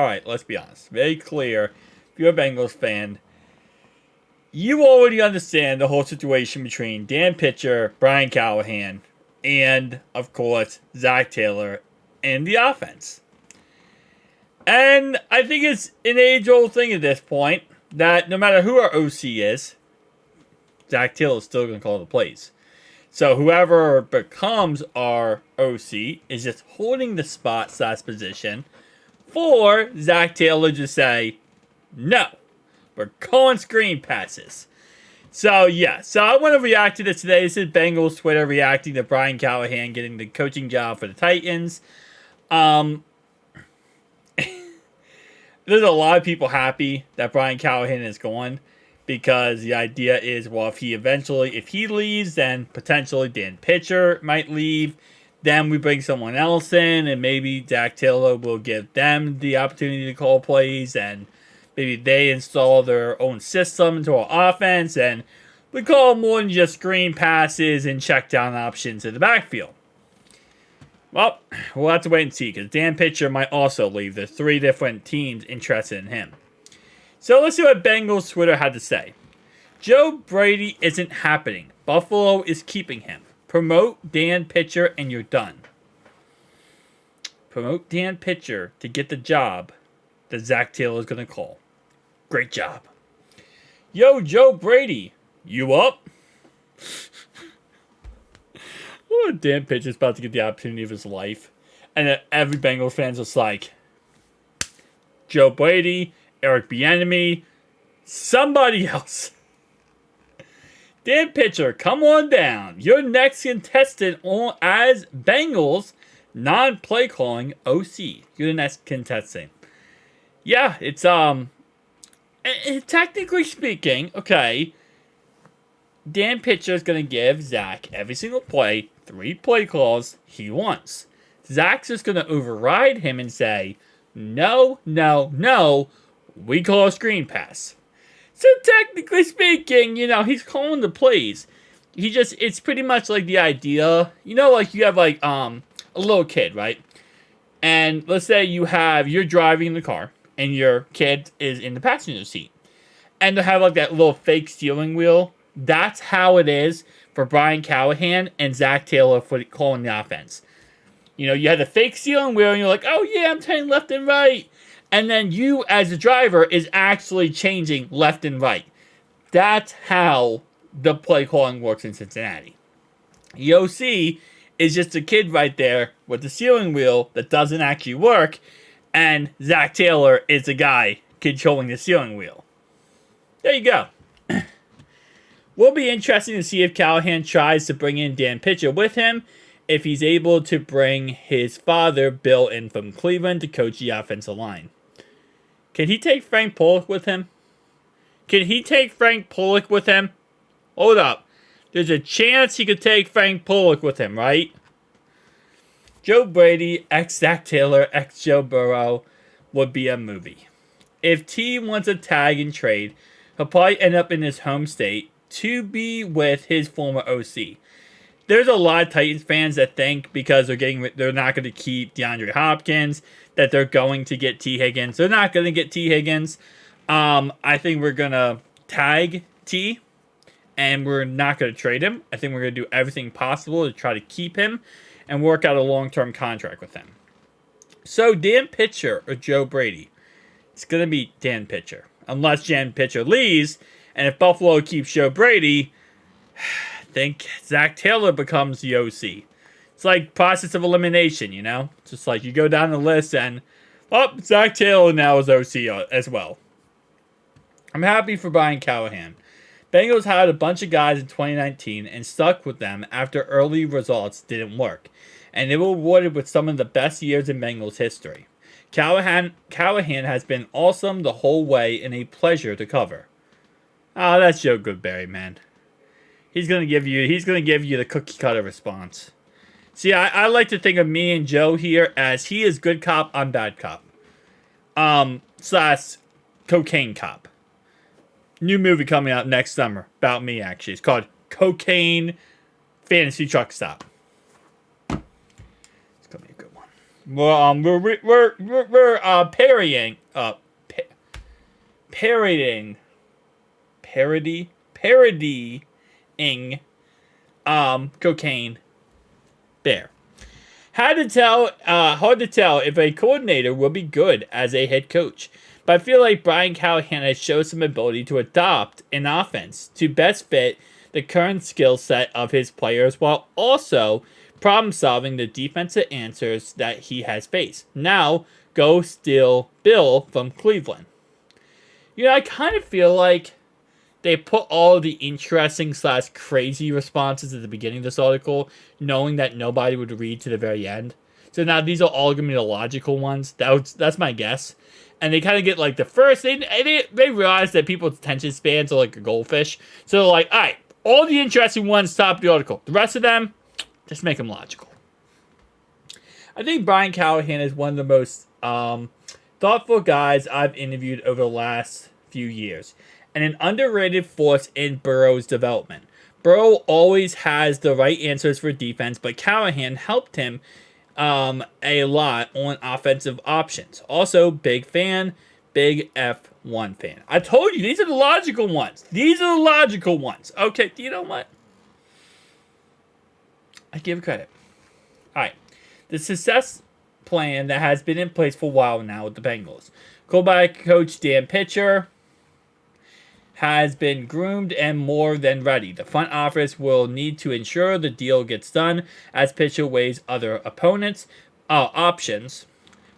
All right, let's be honest. Very clear. If you're a Bengals fan, you already understand the whole situation between Dan Pitcher, Brian Callahan, and, of course, Zach Taylor and the offense. And I think it's an age-old thing at this point that no matter who our OC is, Zach Taylor is still going to call the plays. So whoever becomes our OC is just holding the spot/position for Zach Taylor to say, no, we're calling screen passes. So, yeah. So, I want to react to this today. This is Bengals Twitter reacting to Brian Callahan getting the coaching job for the Titans. There's a lot of people happy that Brian Callahan is gone because the idea is, well, if he leaves, then potentially Dan Pitcher might leave. Then we bring someone else in, and maybe Zach Taylor will give them the opportunity to call plays, and maybe they install their own system into our offense, and we call more than just screen passes and check down options in the backfield. Well, we'll have to wait and see, because Dan Pitcher might also leave. There's 3 different teams interested in him. So let's see what Bengals Twitter had to say. Joe Brady isn't happening. Buffalo is keeping him. Promote Dan Pitcher and you're done. Promote Dan Pitcher to get the job that Zach Taylor is going to call. Great job. Yo, Joe Brady, you up? Oh, Dan Pitcher's about to get the opportunity of his life. And then every Bengals fan's just like, Joe Brady, Eric Bieniemy, somebody else. Dan Pitcher, come on down. You're next contestant on as Bengals non-play calling OC. You're the next contestant. Yeah, it's technically speaking, okay. Dan Pitcher is gonna give Zach every single play 3 play calls he wants. Zach's just gonna override him and say, no, no, no. We call a screen pass. So technically speaking, he's calling the plays. It's pretty much like the idea, like you have like a little kid, right? And let's say you're driving the car and your kid is in the passenger seat. And they have like that little fake steering wheel. That's how it is for Brian Callahan and Zach Taylor for calling the offense. You had the fake steering wheel and you're like, oh yeah, I'm turning left and right. And then you, as a driver, is actually changing left and right. That's how the play calling works in Cincinnati. The OC is just a kid right there with the steering wheel that doesn't actually work. And Zach Taylor is the guy controlling the steering wheel. There you go. Will be interesting to see if Callahan tries to bring in Dan Pitcher with him. If he's able to bring his father, Bill, in from Cleveland to coach the offensive line. Can he take Frank Pollock with him? Hold up. There's a chance he could take Frank Pollock with him, right? Joe Brady, ex-Zach Taylor, ex-Joe Burrow would be a movie. If T wants a tag and trade, he'll probably end up in his home state to be with his former OC. There's a lot of Titans fans that think because they're not going to keep DeAndre Hopkins, that they're going to get T. Higgins. They're not going to get T. Higgins. I think we're going to tag T, and we're not going to trade him. I think we're going to do everything possible to try to keep him and work out a long-term contract with him. So, Dan Pitcher or Joe Brady? It's going to be Dan Pitcher. Unless Dan Pitcher leaves, and if Buffalo keeps Joe Brady, I think Zach Taylor becomes the OC. It's like process of elimination, Just like you go down the list and, Zach Taylor now is OC as well. I'm happy for Brian Callahan. Bengals had a bunch of guys in 2019 and stuck with them after early results didn't work. And they were rewarded with some of the best years in Bengals history. Callahan has been awesome the whole way and a pleasure to cover. Oh, that's Joe Goodberry, man. He's gonna give you the cookie cutter response. See, I like to think of me and Joe here as he is good cop, I'm bad cop. / cocaine cop. New movie coming out next summer about me, actually. It's called Cocaine Fantasy Truck Stop. It's gonna be a good one. We're parrying parodying parodying Cocaine Bear. Hard to tell if a coordinator will be good as a head coach. But I feel like Brian Callahan has shown some ability to adopt an offense to best fit the current skill set of his players while also problem solving the defensive answers that he has faced. Now, go steal Bill from Cleveland. I kind of feel like they put all of the interesting / crazy responses at the beginning of this article, knowing that nobody would read to the very end. So now these are all going to be the logical ones. That's my guess. And they kind of get like the first, they realize that people's attention spans are like a goldfish. So they're like, all right, all the interesting ones top of the article. The rest of them, just make them logical. I think Brian Callahan is one of the most thoughtful guys I've interviewed over the last few years, and an underrated force in Burrow's development. Burrow always has the right answers for defense, but Callahan helped him a lot on offensive options. Also, big fan, big F1 fan. I told you, these are the logical ones. Okay, you know what? I give credit. All right. The success plan that has been in place for a while now with the Bengals. Quarterback coach Dan Pitcher has been groomed and more than ready. The front office will need to ensure the deal gets done as Pitcher weighs other opponents' options.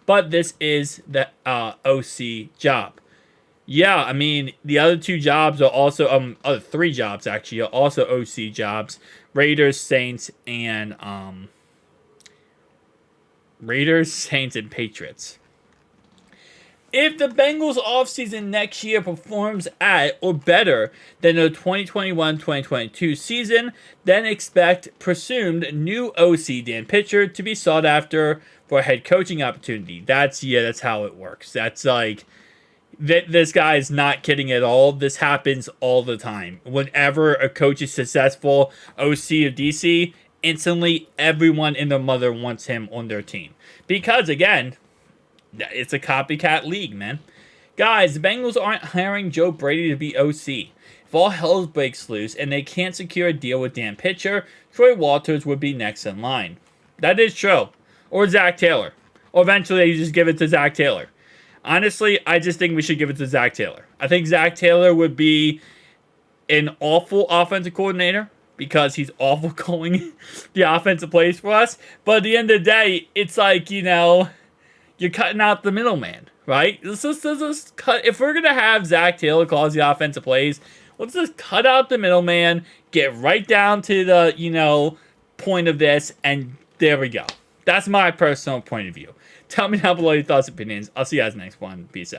But this is the OC job. Yeah, I mean, the other two jobs are also, other three jobs actually, are also OC jobs. Raiders, Saints, and Patriots. If the Bengals offseason next year performs at or better than the 2021-2022 season, then expect presumed new OC Dan Pitcher to be sought after for a head coaching opportunity. That's how it works. That's like, this guy is not kidding at all. This happens all the time. Whenever a coach is successful, OC of DC, instantly everyone and their mother wants him on their team. Because, again, it's a copycat league, man. Guys, the Bengals aren't hiring Joe Brady to be OC. If all hell breaks loose and they can't secure a deal with Dan Pitcher, Troy Walters would be next in line. That is true. Or Zach Taylor. Or eventually you just give it to Zach Taylor. Honestly, I just think we should give it to Zach Taylor. I think Zach Taylor would be an awful offensive coordinator because he's awful calling the offensive plays for us. But at the end of the day, it's like, you're cutting out the middleman, right? Let's just cut. If we're going to have Zach Taylor calls the offensive plays, let's just cut out the middleman, get right down to the, point of this, and there we go. That's my personal point of view. Tell me down below your thoughts and opinions. I'll see you guys next one. Peace out.